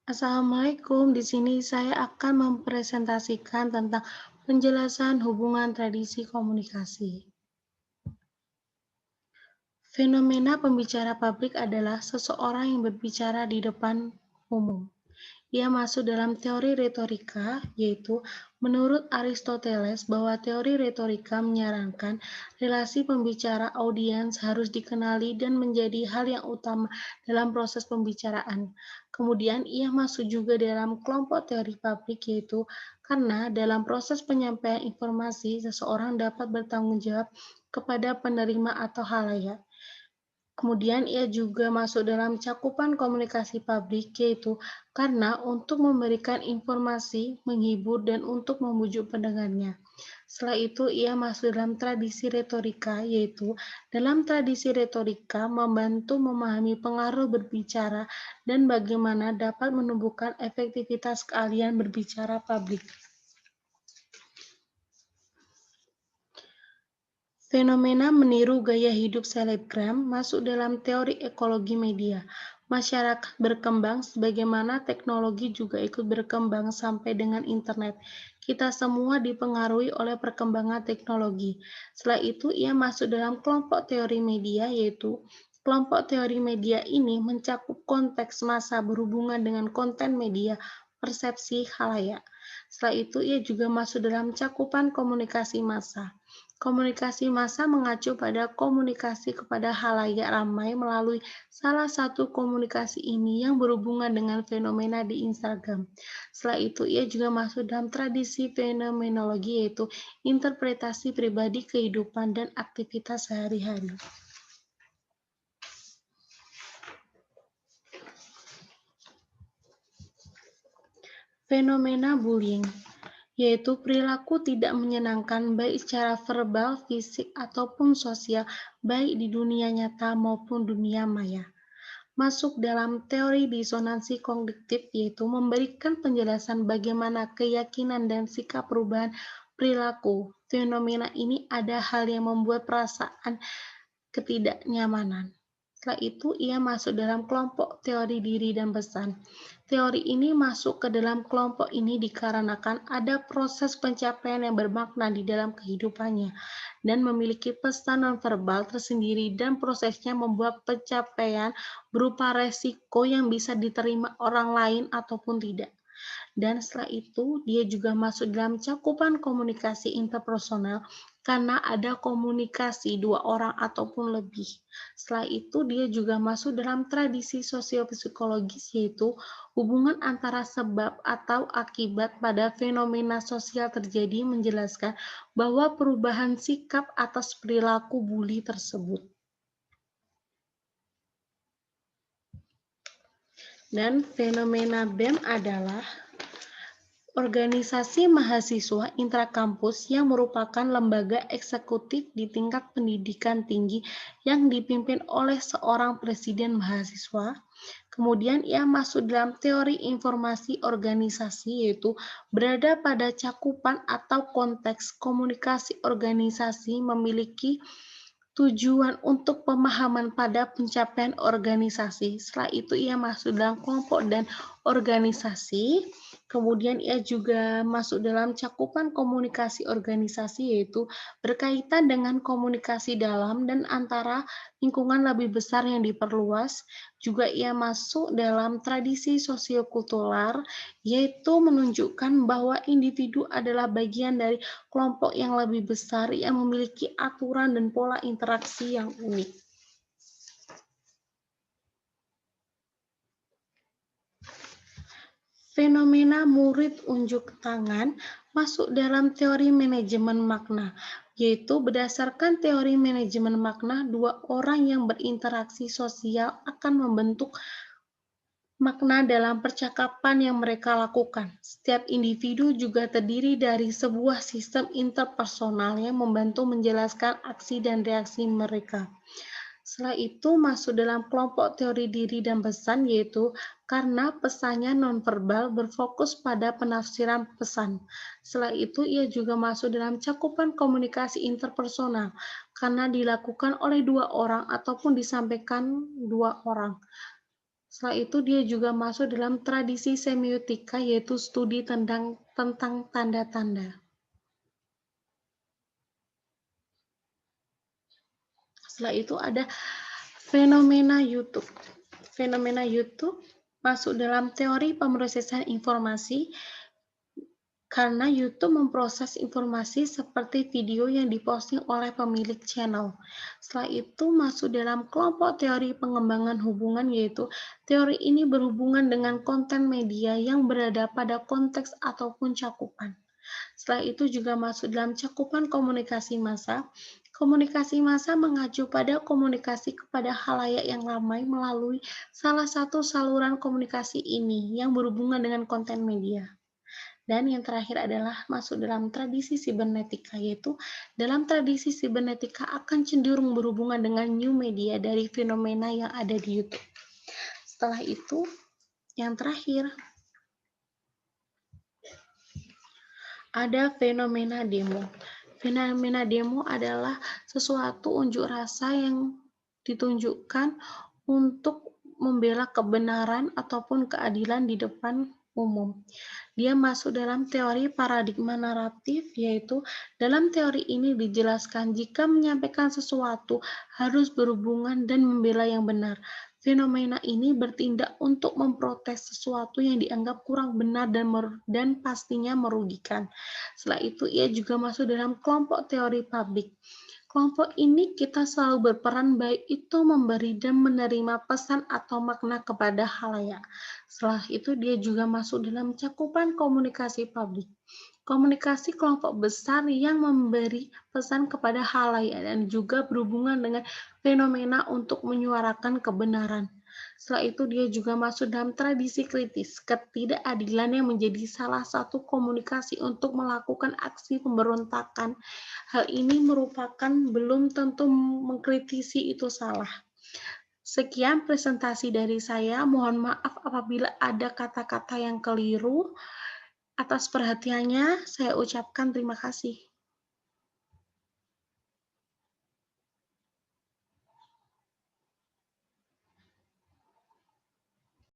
Assalamualaikum. Di sini saya akan mempresentasikan tentang penjelasan hubungan tradisi komunikasi. Fenomena pembicara publik adalah seseorang yang berbicara di depan umum. Ia masuk dalam teori retorika, yaitu menurut Aristoteles bahwa teori retorika menyarankan relasi pembicara audiens harus dikenali dan menjadi hal yang utama dalam proses pembicaraan. Kemudian ia masuk juga dalam kelompok teori publik, yaitu karena dalam proses penyampaian informasi seseorang dapat bertanggung jawab kepada penerima atau halayak. Kemudian ia juga masuk dalam cakupan komunikasi publik, yaitu karena untuk memberikan informasi, menghibur, dan untuk membujuk pendengarnya. Setelah itu ia masuk dalam tradisi retorika, yaitu dalam tradisi retorika membantu memahami pengaruh berbicara dan bagaimana dapat menumbuhkan efektivitas keahlian berbicara publik. Fenomena meniru gaya hidup selebgram masuk dalam teori ekologi media. Masyarakat berkembang sebagaimana teknologi juga ikut berkembang sampai dengan internet. Kita semua dipengaruhi oleh perkembangan teknologi. Setelah itu, ia masuk dalam kelompok teori media, yaitu kelompok teori media ini mencakup konteks massa berhubungan dengan konten media, persepsi khalayak. Setelah itu, ia juga masuk dalam cakupan komunikasi massa. Komunikasi massa mengacu pada komunikasi kepada halayak ramai melalui salah satu komunikasi ini yang berhubungan dengan fenomena di Instagram. Setelah itu, ia juga masuk dalam tradisi fenomenologi, yaitu interpretasi pribadi kehidupan dan aktivitas sehari-hari. Fenomena bullying, yaitu perilaku tidak menyenangkan baik secara verbal, fisik, ataupun sosial, baik di dunia nyata maupun dunia maya. Masuk dalam teori disonansi kognitif, yaitu memberikan penjelasan bagaimana keyakinan dan sikap perubahan perilaku. Fenomena ini ada hal yang membuat perasaan ketidaknyamanan. Setelah itu, ia masuk dalam kelompok teori diri dan pesan. Teori ini masuk ke dalam kelompok ini dikarenakan ada proses pencapaian yang bermakna di dalam kehidupannya dan memiliki pesan nonverbal tersendiri dan prosesnya membuat pencapaian berupa resiko yang bisa diterima orang lain ataupun tidak. Dan setelah itu, dia juga masuk dalam cakupan komunikasi interpersonal karena ada komunikasi dua orang ataupun lebih. Setelah itu, dia juga masuk dalam tradisi sosiopsikologis, yaitu hubungan antara sebab atau akibat pada fenomena sosial terjadi menjelaskan bahwa perubahan sikap atas perilaku bully tersebut. Dan fenomena BEM adalah organisasi mahasiswa intrakampus yang merupakan lembaga eksekutif di tingkat pendidikan tinggi yang dipimpin oleh seorang presiden mahasiswa. Kemudian ia masuk dalam teori informasi organisasi, yaitu berada pada cakupan atau konteks komunikasi organisasi memiliki tujuan untuk pemahaman pada pencapaian organisasi. Setelah itu ia masuk dalam kelompok dan organisasi. Kemudian ia juga masuk dalam cakupan komunikasi organisasi, yaitu berkaitan dengan komunikasi dalam dan antara lingkungan lebih besar yang diperluas. Juga ia masuk dalam tradisi sosiokultural, yaitu menunjukkan bahwa individu adalah bagian dari kelompok yang lebih besar yang memiliki aturan dan pola interaksi yang unik. Fenomena murid unjuk tangan masuk dalam teori manajemen makna, yaitu berdasarkan teori manajemen makna, dua orang yang berinteraksi sosial akan membentuk makna dalam percakapan yang mereka lakukan. Setiap individu juga terdiri dari sebuah sistem interpersonal yang membantu menjelaskan aksi dan reaksi mereka. Setelah itu masuk dalam kelompok teori diri dan pesan, yaitu karena pesannya nonverbal berfokus pada penafsiran pesan. Setelah itu ia juga masuk dalam cakupan komunikasi interpersonal karena dilakukan oleh dua orang ataupun disampaikan dua orang. Setelah itu dia juga masuk dalam tradisi semiotika, yaitu studi tentang tanda-tanda. Setelah itu ada fenomena YouTube. Fenomena YouTube masuk dalam teori pemrosesan informasi karena YouTube memproses informasi seperti video yang diposting oleh pemilik channel. Setelah itu masuk dalam kelompok teori pengembangan hubungan, yaitu teori ini berhubungan dengan konten media yang berada pada konteks ataupun cakupan. Setelah itu juga masuk dalam cakupan komunikasi massa. Komunikasi massa mengacu pada komunikasi kepada khalayak yang ramai melalui salah satu saluran komunikasi ini yang berhubungan dengan konten media. Dan yang terakhir adalah masuk dalam tradisi sibernetika, yaitu dalam tradisi sibernetika akan cenderung berhubungan dengan new media dari fenomena yang ada di YouTube. Setelah itu, yang terakhir, ada fenomena demo. Fenomena demo adalah sesuatu unjuk rasa yang ditunjukkan untuk membela kebenaran ataupun keadilan di depan umum. Dia masuk dalam teori paradigma naratif, yaitu dalam teori ini dijelaskan jika menyampaikan sesuatu harus berhubungan dan membela yang benar. Fenomena ini bertindak untuk memprotes sesuatu yang dianggap kurang benar dan pastinya merugikan. Setelah itu, ia juga masuk dalam kelompok teori publik. Kelompok ini kita selalu berperan baik itu memberi dan menerima pesan atau makna kepada khalayak. Setelah itu dia juga masuk dalam cakupan komunikasi publik. Komunikasi kelompok besar yang memberi pesan kepada khalayak dan juga berhubungan dengan fenomena untuk menyuarakan kebenaran. Setelah itu dia juga masuk dalam tradisi kritis, ketidakadilan yang menjadi salah satu komunikasi untuk melakukan aksi pemberontakan. Hal ini merupakan belum tentu mengkritisi itu salah. Sekian presentasi dari saya. Mohon maaf apabila ada kata-kata yang keliru. Atas perhatiannya, saya ucapkan terima kasih.